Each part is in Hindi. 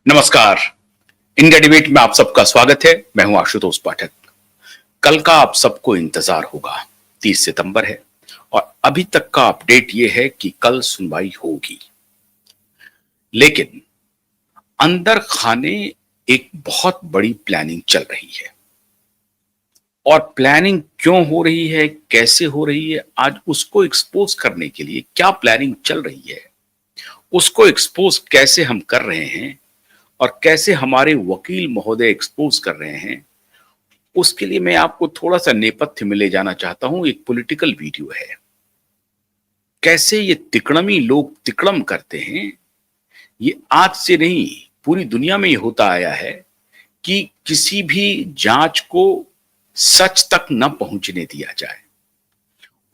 नमस्कार। इंडिया डिबेट में आप सबका स्वागत है। मैं हूं आशुतोष पाठक। कल का आप सबको इंतजार होगा। 30 सितंबर है और अभी तक का अपडेट यह है कि कल सुनवाई होगी, लेकिन अंदर खाने एक बहुत बड़ी प्लानिंग चल रही है। और प्लानिंग क्यों हो रही है, कैसे हो रही है, आज उसको एक्सपोज करने के लिए क्या प्लानिंग चल रही है, उसको एक्सपोज कैसे हम कर रहे हैं और कैसे हमारे वकील महोदय एक्सपोज कर रहे हैं, उसके लिए मैं आपको थोड़ा सा नेपथ्य में ले जाना चाहता हूं। एक पॉलिटिकल वीडियो है, कैसे ये तिकड़मी लोग तिकड़म करते हैं। ये आज से नहीं, पूरी दुनिया में ये होता आया है कि किसी भी जांच को सच तक न पहुंचने दिया जाए,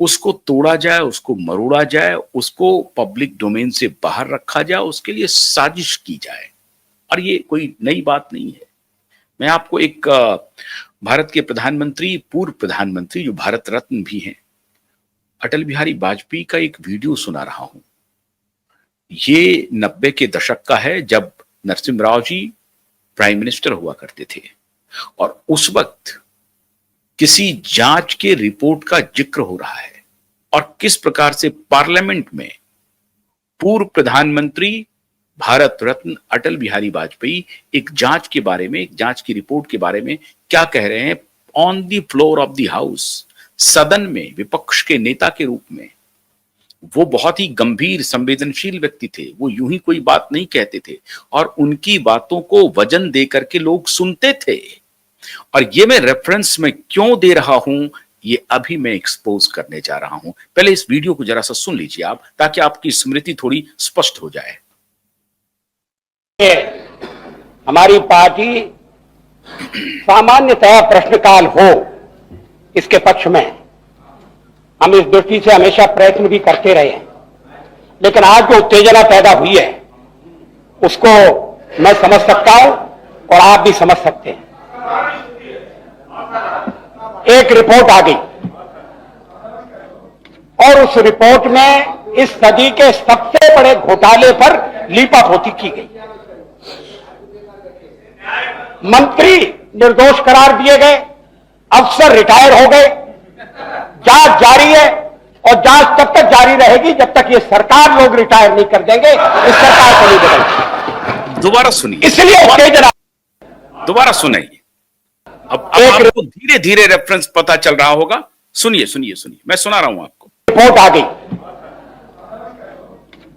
उसको तोड़ा जाए, उसको मरोड़ा जाए, उसको पब्लिक डोमेन से बाहर रखा जाए, उसके लिए साजिश की जाए। और ये कोई नई बात नहीं है। मैं आपको एक भारत के प्रधानमंत्री, पूर्व प्रधानमंत्री जो भारत रत्न भी हैं, अटल बिहारी वाजपेयी का एक वीडियो सुना रहा हूं। ये 90 के दशक का है, जब नरसिम्हा राव जी प्राइम मिनिस्टर हुआ करते थे और उस वक्त किसी जांच के रिपोर्ट का जिक्र हो रहा है और किस प्रकार से पार्लियामेंट में पूर्व प्रधानमंत्री भारत रत्न अटल बिहारी वाजपेयी एक जांच के बारे में, एक जांच की रिपोर्ट के बारे में क्या कह रहे हैं on the floor of the house, सदन में विपक्ष के नेता के रूप में। वो बहुत ही गंभीर संवेदनशील व्यक्ति थे, वो यूं ही कोई बात नहीं कहते थे और उनकी बातों को वजन दे करके लोग सुनते थे। और ये मैं रेफरेंस में क्यों दे रहा हूं, ये अभी मैं एक्सपोज करने जा रहा हूं। पहले इस वीडियो को जरा सा सुन लीजिए आप, ताकि आपकी स्मृति थोड़ी स्पष्ट हो जाए। हमारी पार्टी सामान्यतः प्रश्नकाल हो, इसके पक्ष में हम इस दृष्टि से हमेशा प्रयत्न भी करते रहे हैं। लेकिन आज जो उत्तेजना पैदा हुई है उसको मैं समझ सकता हूं और आप भी समझ सकते हैं। एक रिपोर्ट आ गई और उस रिपोर्ट में इस सदी के सबसे बड़े घोटाले पर लीपापोती की गई। मंत्री निर्दोष करार दिए गए, अफसर रिटायर हो गए, जांच जारी है और जांच तब तक जारी रहेगी जब तक ये सरकार लोग रिटायर नहीं कर देंगे, इस सरकार को नहीं बदलेगी। दोबारा सुनिए, इसलिए दोबारा सुनिए। अब आपको धीरे धीरे रेफरेंस पता चल रहा होगा। सुनिए सुनिए सुनिए, मैं सुना रहा हूं आपको। रिपोर्ट आ गई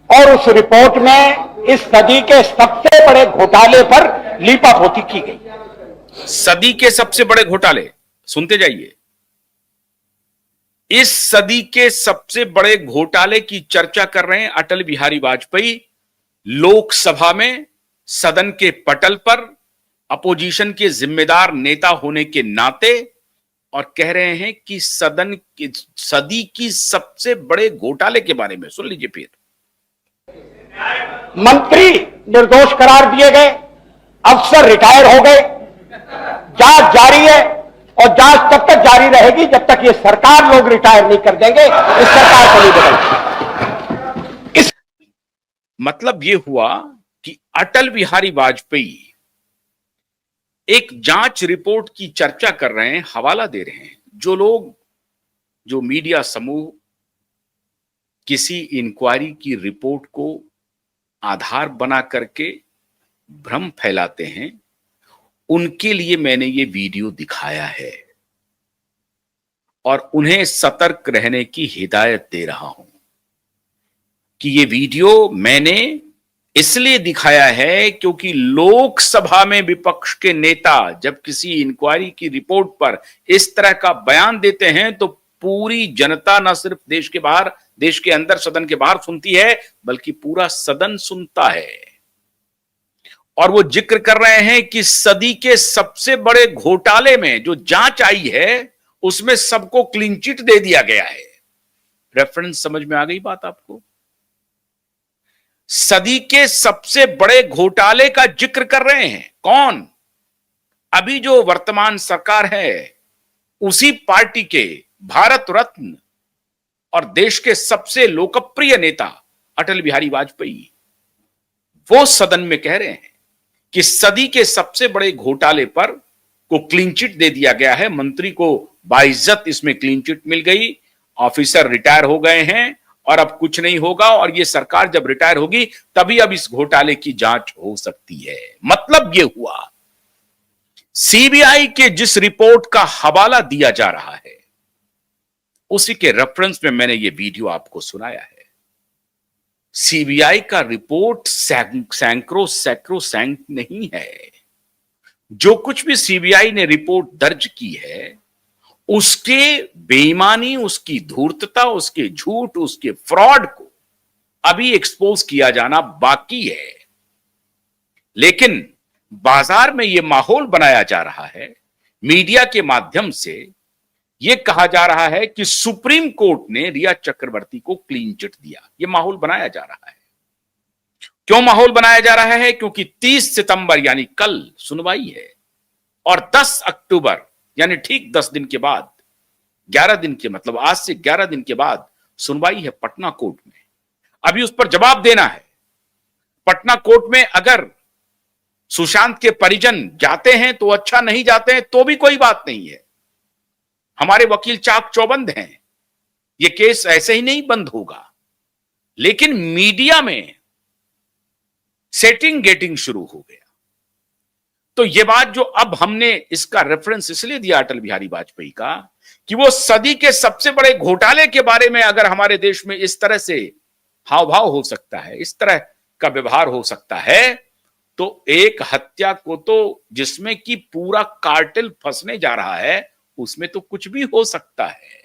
और उस रिपोर्ट में इस सदी के सबसे बड़े घोटाले पर लीपापोती की गई। सदी के सबसे बड़े घोटाले, सुनते जाइए। इस सदी के सबसे बड़े घोटाले की चर्चा कर रहे हैं अटल बिहारी वाजपेयी, लोकसभा में सदन के पटल पर अपोजिशन के जिम्मेदार नेता होने के नाते, और कह रहे हैं कि सदन की सदी की सबसे बड़े घोटाले के बारे में। सुन लीजिए फिर। मंत्री निर्दोष करार दिए गए, अफसर रिटायर हो गए, जांच जारी है और जांच तब तक जारी रहेगी जब तक ये सरकार लोग रिटायर नहीं कर देंगे, इस सरकार को नहीं बदलेगी। इस मतलब ये हुआ कि अटल बिहारी वाजपेयी एक जांच रिपोर्ट की चर्चा कर रहे हैं, हवाला दे रहे हैं। जो लोग, जो मीडिया समूह किसी इंक्वायरी की रिपोर्ट को आधार बना करके भ्रम फैलाते हैं, उनके लिए मैंने ये वीडियो दिखाया है और उन्हें सतर्क रहने की हिदायत दे रहा हूं कि ये वीडियो मैंने इसलिए दिखाया है क्योंकि लोकसभा में विपक्ष के नेता जब किसी इंक्वायरी की रिपोर्ट पर इस तरह का बयान देते हैं तो पूरी जनता न सिर्फ देश के बाहर, देश के अंदर सदन के बाहर सुनती है, बल्कि पूरा सदन सुनता है। और वो जिक्र कर रहे हैं कि सदी के सबसे बड़े घोटाले में जो जांच आई है उसमें सबको क्लीन चिट दे दिया गया है। रेफरेंस समझ में आ गई बात आपको? सदी के सबसे बड़े घोटाले का जिक्र कर रहे हैं कौन? अभी जो वर्तमान सरकार है उसी पार्टी के भारत रत्न और देश के सबसे लोकप्रिय नेता अटल बिहारी वाजपेयी, वो सदन में कह रहे हैं कि सदी के सबसे बड़े घोटाले पर को क्लीन चिट दे दिया गया है, मंत्री को बाइज्जत इसमें क्लीन चिट मिल गई, ऑफिसर रिटायर हो गए हैं और अब कुछ नहीं होगा, और ये सरकार जब रिटायर होगी तभी अब इस घोटाले की जांच हो सकती है। मतलब ये हुआ, सीबीआई के जिस रिपोर्ट का हवाला दिया जा रहा है उसी के रेफरेंस में मैंने ये वीडियो आपको सुनाया है। सीबीआई का रिपोर्ट सैक्रोसैंक्ट नहीं है। जो कुछ भी सीबीआई ने रिपोर्ट दर्ज की है उसके बेईमानी, उसकी धूर्तता, उसके झूठ, उसके फ्रॉड को अभी एक्सपोज किया जाना बाकी है। लेकिन बाजार में यह माहौल बनाया जा रहा है, मीडिया के माध्यम से यह कहा जा रहा है कि सुप्रीम कोर्ट ने रिया चक्रवर्ती को क्लीन चिट दिया। यह माहौल बनाया जा रहा है। क्यों माहौल बनाया जा रहा है? क्योंकि 30 सितंबर यानी कल सुनवाई है और 10 अक्टूबर यानी ठीक 10 दिन के बाद, 11 दिन के मतलब आज से 11 दिन के बाद सुनवाई है पटना कोर्ट में। अभी उस पर जवाब देना है। पटना कोर्ट में अगर सुशांत के परिजन जाते हैं तो अच्छा, नहीं जाते हैं तो भी कोई बात नहीं है। हमारे वकील चाक चौबंद हैं, यह केस ऐसे ही नहीं बंद होगा। लेकिन मीडिया में सेटिंग गेटिंग शुरू हो गया। तो यह बात जो अब हमने इसका रेफरेंस इसलिए दिया अटल बिहारी वाजपेयी का कि वो सदी के सबसे बड़े घोटाले के बारे में अगर हमारे देश में इस तरह से हाव भाव हो सकता है, इस तरह का व्यवहार हो सकता है, तो एक हत्या को तो जिसमें कि पूरा कार्टेल फंसने जा रहा है उसमें तो कुछ भी हो सकता है।